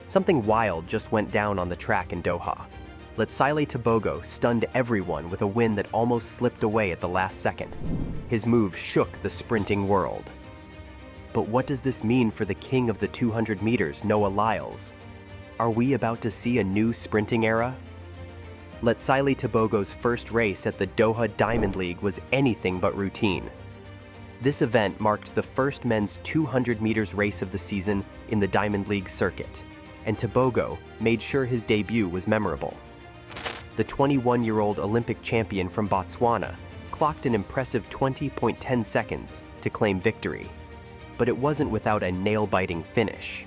Something wild just went down on the track in Doha. Letsile Tebogo stunned everyone with a win that almost slipped away at the last second. His move shook the sprinting world. But what does this mean for the king of the 200 meters, Noah Lyles? Are we about to see a new sprinting era? Letsile Tebogo's first race at the Doha Diamond League was anything but routine. This event marked the first men's 200 meters race of the season in the Diamond League circuit, and Tebogo made sure his debut was memorable. The 21-year-old Olympic champion from Botswana clocked an impressive 20.10 seconds to claim victory, but it wasn't without a nail-biting finish.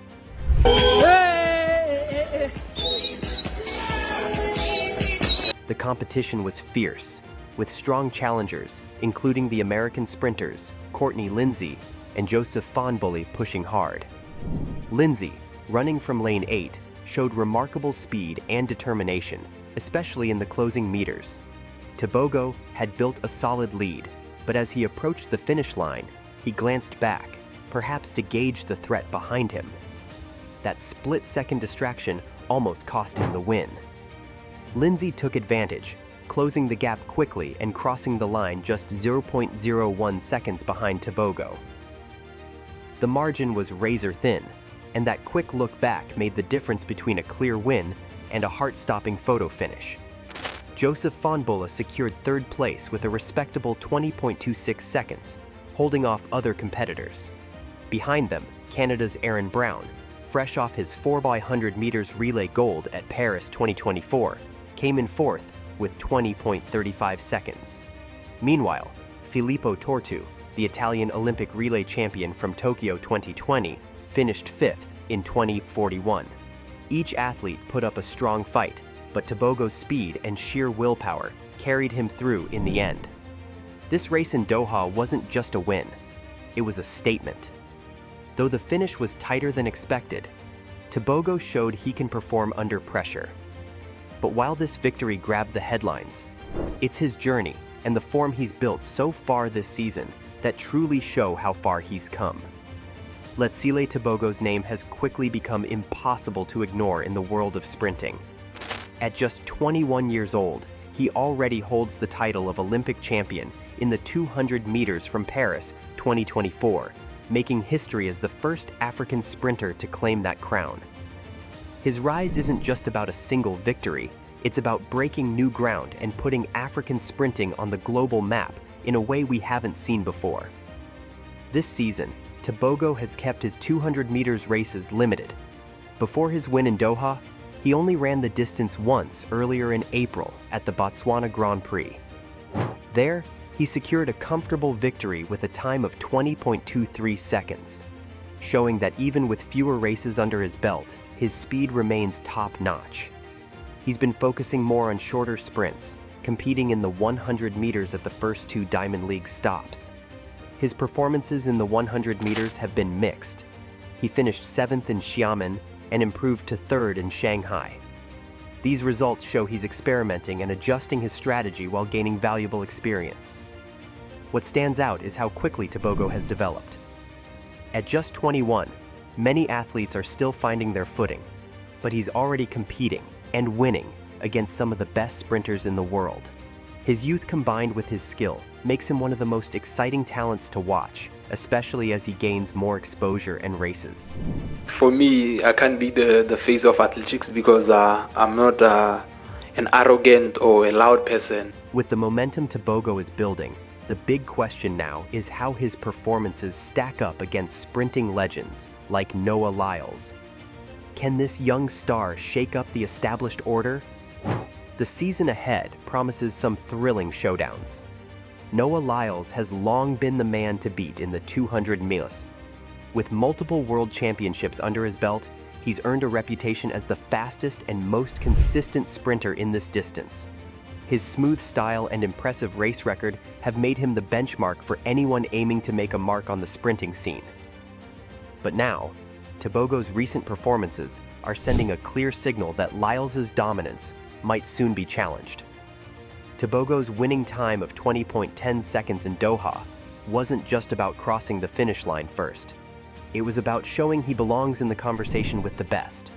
The competition was fierce, with strong challengers, including the American sprinters Courtney Lindsay and Joseph Fonbully pushing hard. Lindsay, running from lane 8, showed remarkable speed and determination, especially in the closing meters. Tebogo had built a solid lead, but as he approached the finish line, he glanced back, perhaps to gauge the threat behind him. That split-second distraction almost cost him the win. Lindsay took advantage, closing the gap quickly and crossing the line just 0.01 seconds behind Tebogo. The margin was razor-thin, and that quick look back made the difference between a clear win and a heart-stopping photo finish. Joseph Fonbully secured third place with a respectable 20.26 seconds, holding off other competitors. Behind them, Canada's Aaron Brown, fresh off his 4x100 meters relay gold at Paris 2024, came in fourth with 20.35 seconds. Meanwhile, Filippo Tortu, the Italian Olympic relay champion from Tokyo 2020, finished fifth in 20:41. Each athlete put up a strong fight, but Tebogo's speed and sheer willpower carried him through in the end. This race in Doha wasn't just a win, it was a statement. Though the finish was tighter than expected, Tebogo showed he can perform under pressure. But while this victory grabbed the headlines, it's his journey and the form he's built so far this season that truly show how far he's come. Letsile Tebogo's name has quickly become impossible to ignore in the world of sprinting. At just 21 years old, he already holds the title of Olympic champion in the 200 meters from Paris 2024, making history as the first African sprinter to claim that crown. His rise isn't just about a single victory, it's about breaking new ground and putting African sprinting on the global map in a way we haven't seen before. This season, Tebogo has kept his 200 meters races limited. Before his win in Doha, he only ran the distance once earlier in April at the Botswana Grand Prix. There, he secured a comfortable victory with a time of 20.23 seconds, showing that even with fewer races under his belt, his speed remains top-notch. He's been focusing more on shorter sprints, competing in the 100 meters at the first two Diamond League stops. His performances in the 100 meters have been mixed. He finished 7th in Xiamen and improved to 3rd in Shanghai. These results show he's experimenting and adjusting his strategy while gaining valuable experience. What stands out is how quickly Tebogo has developed. At just 21, many athletes are still finding their footing, but he's already competing and winning against some of the best sprinters in the world. His youth combined with his skill makes him one of the most exciting talents to watch, especially as he gains more exposure and races. For me, I can't be the face of athletics because I'm not an arrogant or a loud person. With the momentum Tebogo is building, the big question now is how his performances stack up against sprinting legends like Noah Lyles. Can this young star shake up the established order? The season ahead promises some thrilling showdowns. Noah Lyles has long been the man to beat in the 200 meters. With multiple world championships under his belt, he's earned a reputation as the fastest and most consistent sprinter in this distance. His smooth style and impressive race record have made him the benchmark for anyone aiming to make a mark on the sprinting scene. But now, Tebogo's recent performances are sending a clear signal that Lyles' dominance might soon be challenged. Tebogo's winning time of 20.10 seconds in Doha wasn't just about crossing the finish line first. It was about showing he belongs in the conversation with the best.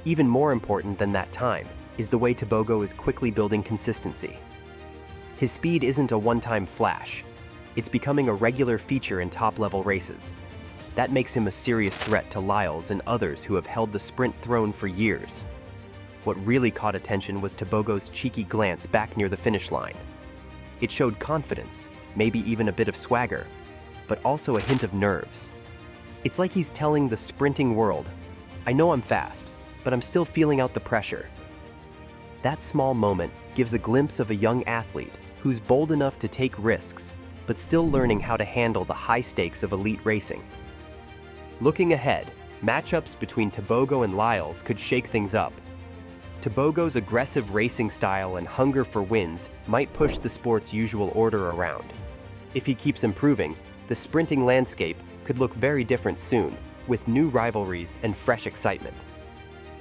Even more important than that time is the way Tebogo is quickly building consistency. His speed isn't a one-time flash. It's becoming a regular feature in top-level races. That makes him a serious threat to Lyles and others who have held the sprint throne for years. What really caught attention was Tebogo's cheeky glance back near the finish line. It showed confidence, maybe even a bit of swagger, but also a hint of nerves. It's like he's telling the sprinting world, I know I'm fast, but I'm still feeling out the pressure. That small moment gives a glimpse of a young athlete who's bold enough to take risks, but still learning how to handle the high stakes of elite racing. Looking ahead, matchups between Tebogo and Lyles could shake things up. Tebogo's aggressive racing style and hunger for wins might push the sport's usual order around. If he keeps improving, the sprinting landscape could look very different soon, with new rivalries and fresh excitement.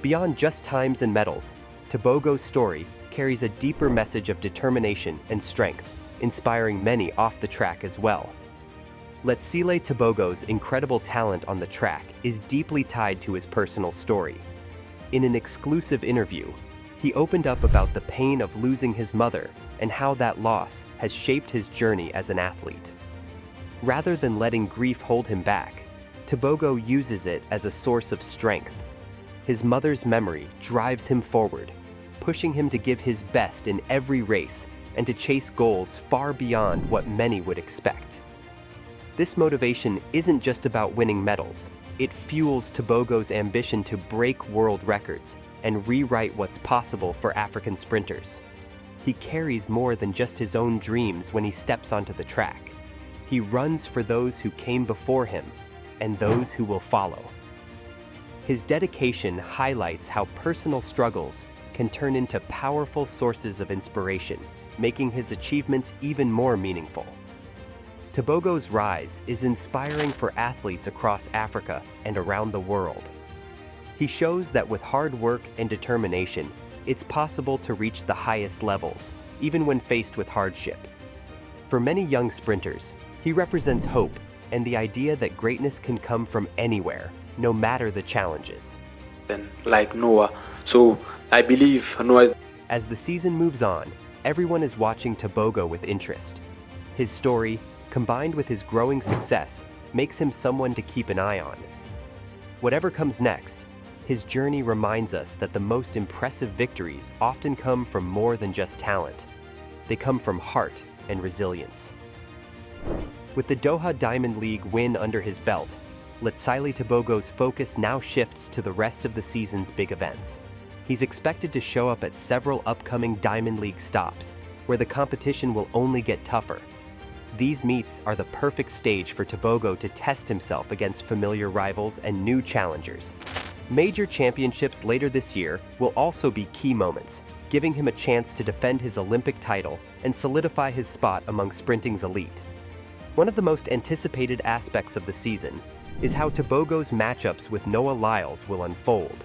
Beyond just times and medals, Tebogo's story carries a deeper message of determination and strength, inspiring many off the track as well. Letsile Tebogo's incredible talent on the track is deeply tied to his personal story. In an exclusive interview, he opened up about the pain of losing his mother and how that loss has shaped his journey as an athlete. Rather than letting grief hold him back, Tebogo uses it as a source of strength. His mother's memory drives him forward, pushing him to give his best in every race and to chase goals far beyond what many would expect. This motivation isn't just about winning medals. It fuels Tebogo's ambition to break world records and rewrite what's possible for African sprinters. He carries more than just his own dreams when he steps onto the track. He runs for those who came before him and those who will follow. His dedication highlights how personal struggles can turn into powerful sources of inspiration, making his achievements even more meaningful. Tebogo's rise is inspiring for athletes across Africa and around the world. He shows that with hard work and determination, it's possible to reach the highest levels, even when faced with hardship. For many young sprinters, he represents hope and the idea that greatness can come from anywhere, no matter the challenges. Like Noah. So I believe Noah is... As the season moves on, everyone is watching Tebogo with interest. His story, combined with his growing success, makes him someone to keep an eye on. Whatever comes next, his journey reminds us that the most impressive victories often come from more than just talent. They come from heart and resilience. With the Doha Diamond League win under his belt, Letsile Tebogo's focus now shifts to the rest of the season's big events. He's expected to show up at several upcoming Diamond League stops, where the competition will only get tougher. These meets are the perfect stage for Tebogo to test himself against familiar rivals and new challengers. Major championships later this year will also be key moments, giving him a chance to defend his Olympic title and solidify his spot among sprinting's elite. One of the most anticipated aspects of the season is how Tebogo's matchups with Noah Lyles will unfold.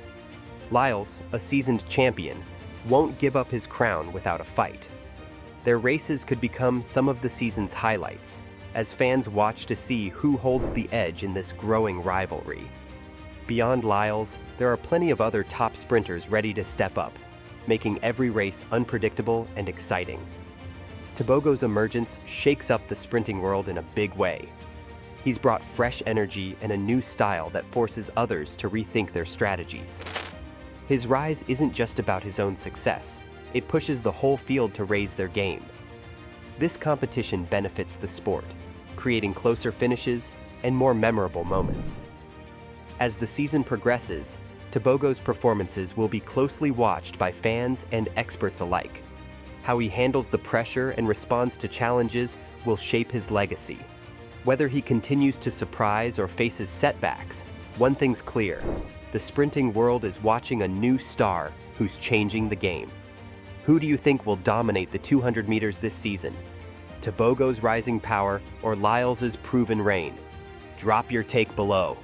Lyles, a seasoned champion, won't give up his crown without a fight. Their races could become some of the season's highlights, as fans watch to see who holds the edge in this growing rivalry. Beyond Lyles, there are plenty of other top sprinters ready to step up, making every race unpredictable and exciting. Tebogo's emergence shakes up the sprinting world in a big way. He's brought fresh energy and a new style that forces others to rethink their strategies. His rise isn't just about his own success. It pushes the whole field to raise their game. This competition benefits the sport, creating closer finishes and more memorable moments. As the season progresses, Tebogo's performances will be closely watched by fans and experts alike. How he handles the pressure and responds to challenges will shape his legacy. Whether he continues to surprise or faces setbacks, one thing's clear: the sprinting world is watching a new star who's changing the game. Who do you think will dominate the 200 meters this season? Tebogo's rising power or Lyles' proven reign? Drop your take below.